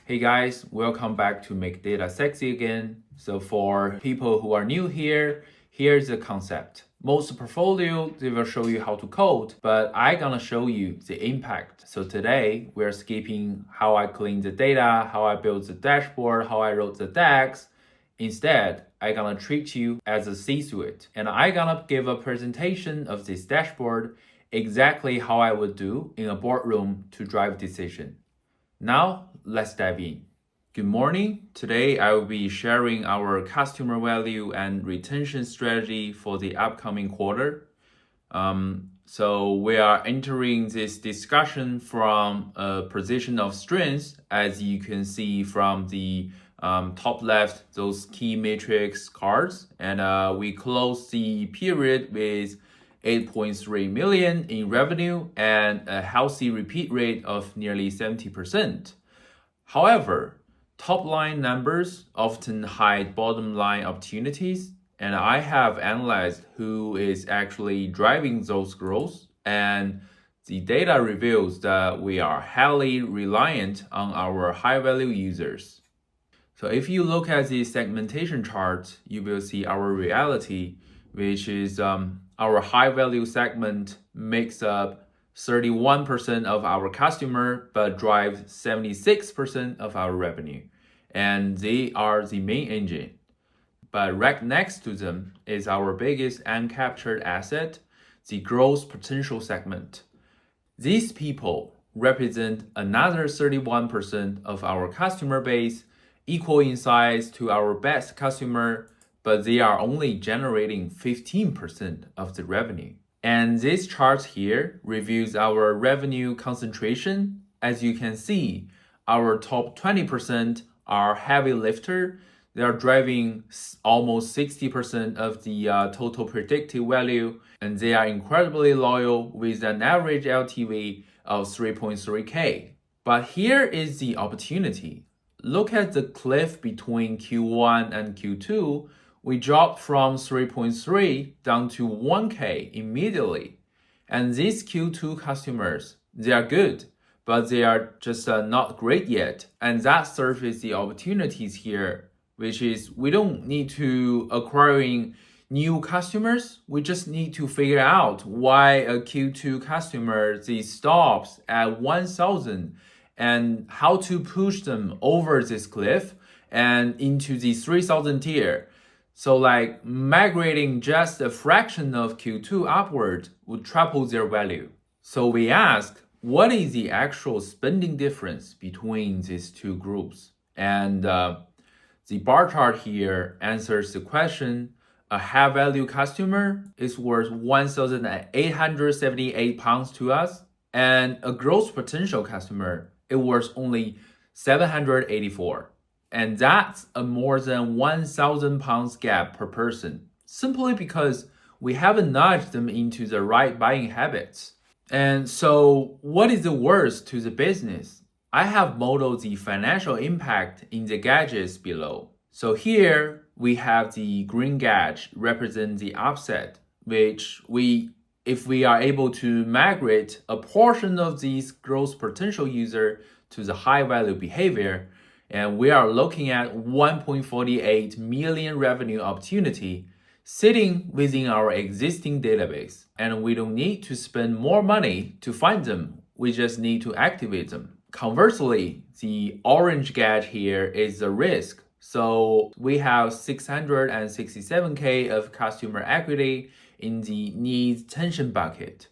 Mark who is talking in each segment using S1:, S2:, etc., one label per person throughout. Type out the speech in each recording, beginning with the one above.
S1: Hey guys, welcome back to Make Data Sexy again. So for people who are new here, here's the concept. Most portfolio, they will show you how to code, but I gonna show you the impact. So today, we're skipping how I clean the data, how I build the dashboard, how I wrote the DAX. Instead, I gonna treat you as a C-suite, and I gonna give a presentation of this dashboard exactly how I would do in a boardroom to drive decision. Now, let's dive in. Good morning. Today, I will be sharing our customer value and retention strategy for the upcoming quarter. So we are entering this discussion from a position of strength, as you can see from the top left, those key matrix cards. And we closed the period with 8.3 million in revenue and a healthy repeat rate of nearly 70%. However, top line numbers often hide bottom line opportunities, and I have analyzed who is actually driving those growth, and the data reveals that we are highly reliant on our high value users. So if you look at the segmentation chart, you will see our reality, which is our high value segment makes up 31% of our customer, but drives 76% of our revenue. And they are the main engine. But right next to them is our biggest uncaptured asset, the growth potential segment. These people represent another 31% of our customer base, equal in size to our best customer, but they are only generating 15% of the revenue. And this chart here reviews our revenue concentration. As you can see, our top 20% are heavy lifter. They are driving almost 60% of the total predicted value, and they are incredibly loyal with an average LTV of 3.3K. But here is the opportunity. Look at the cliff between Q1 and Q2. We dropped from 3.3 down to 1K immediately. And these Q2 customers, they are good, but they are just not great yet. And that surfaces the opportunities here, which is we don't need to acquiring new customers. We just need to figure out why a Q2 customer, they stops at 1,000 and how to push them over this cliff and into the 3,000 tier. So like migrating just a fraction of Q2 upward would triple their value. So we ask, what is the actual spending difference between these two groups? And the bar chart here answers the question. A high value customer is worth 1,878 pounds to us, and a growth potential customer, it worth only 784. And that's a more than 1,000 pounds gap per person, simply because we haven't nudged them into the right buying habits. And so what is the worst to the business? I have modeled the financial impact in the gadgets below. So here we have the green gauge represent the upside, which if we are able to migrate a portion of these growth potential user to the high value behavior, and we are looking at 1.48 million revenue opportunity sitting within our existing database. And we don't need to spend more money to find them. We just need to activate them. Conversely, the orange gauge here is the risk. So we have 667K of customer equity in the needs tension bucket.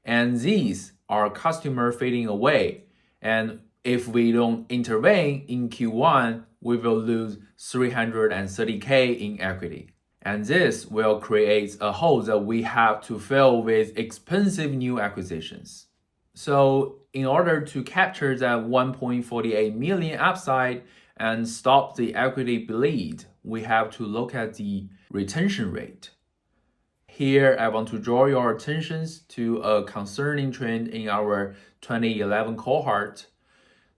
S1: And these are customer fading away. And if we don't intervene in Q1, we will lose 330K in equity. And this will create a hole that we have to fill with expensive new acquisitions. So in order to capture that 1.48 million upside and stop the equity bleed, we have to look at the retention rate. Here, I want to draw your attention to a concerning trend in our 2011 cohort.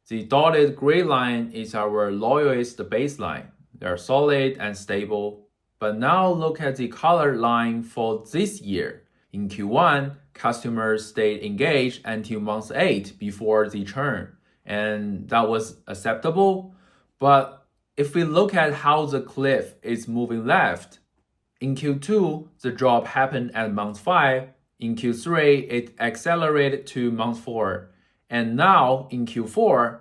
S1: The dotted gray line is our loyalist baseline. They're solid and stable. But now look at the colored line for this year. In Q1, customers stayed engaged until month 8 before the churn. and that was acceptable. But if we look at how the cliff is moving left, in Q2, the drop happened at month 5. In Q3, it accelerated to month 4. And now in Q4,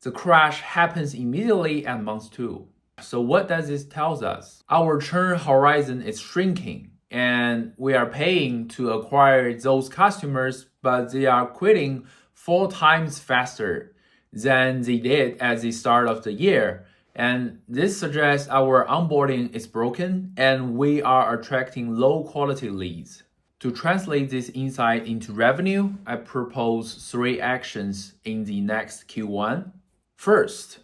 S1: the crash happens immediately at month 2. So what does this tell us? Our churn horizon is shrinking, and we are paying to acquire those customers, but they are quitting 4 times faster than they did at the start of the year. And this suggests our onboarding is broken and we are attracting low quality leads. To translate this insight into revenue, I propose 3 actions in the next Q1. First,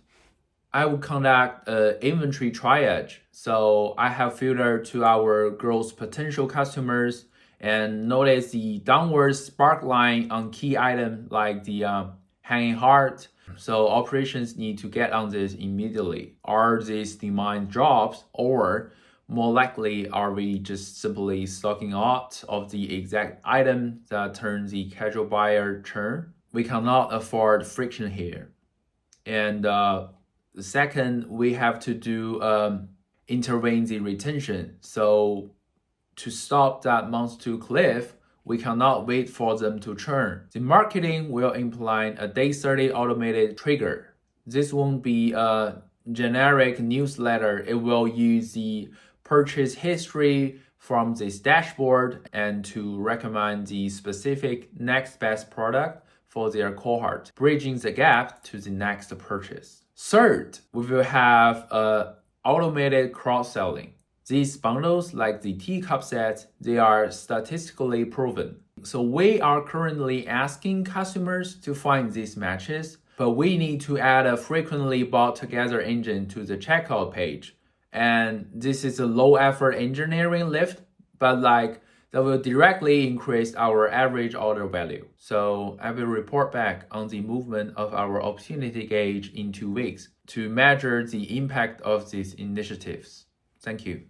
S1: I will conduct an inventory triage. So I have filtered to our growth potential customers and notice the downward spark line on key items like the hanging heart. So operations need to get on this immediately. Are these demand drops, or more likely are we just simply stocking out of the exact item that turns the casual buyer churn? We cannot afford friction here. And second, we have to do intervene the retention. So to stop that month 2 cliff, we cannot wait for them to churn. The marketing will implement a day 30 automated trigger. This won't be a generic newsletter. It will use the purchase history from this dashboard and to recommend the specific next best product for their cohort, bridging the gap to the next purchase. Third, we will have automated cross-selling. These bundles, like the teacup set, they are statistically proven. So we are currently asking customers to find these matches, but we need to add a frequently bought together engine to the checkout page. And this is a low effort engineering lift, but that will directly increase our average order value. So I will report back on the movement of our opportunity gauge in 2 weeks to measure the impact of these initiatives. Thank you.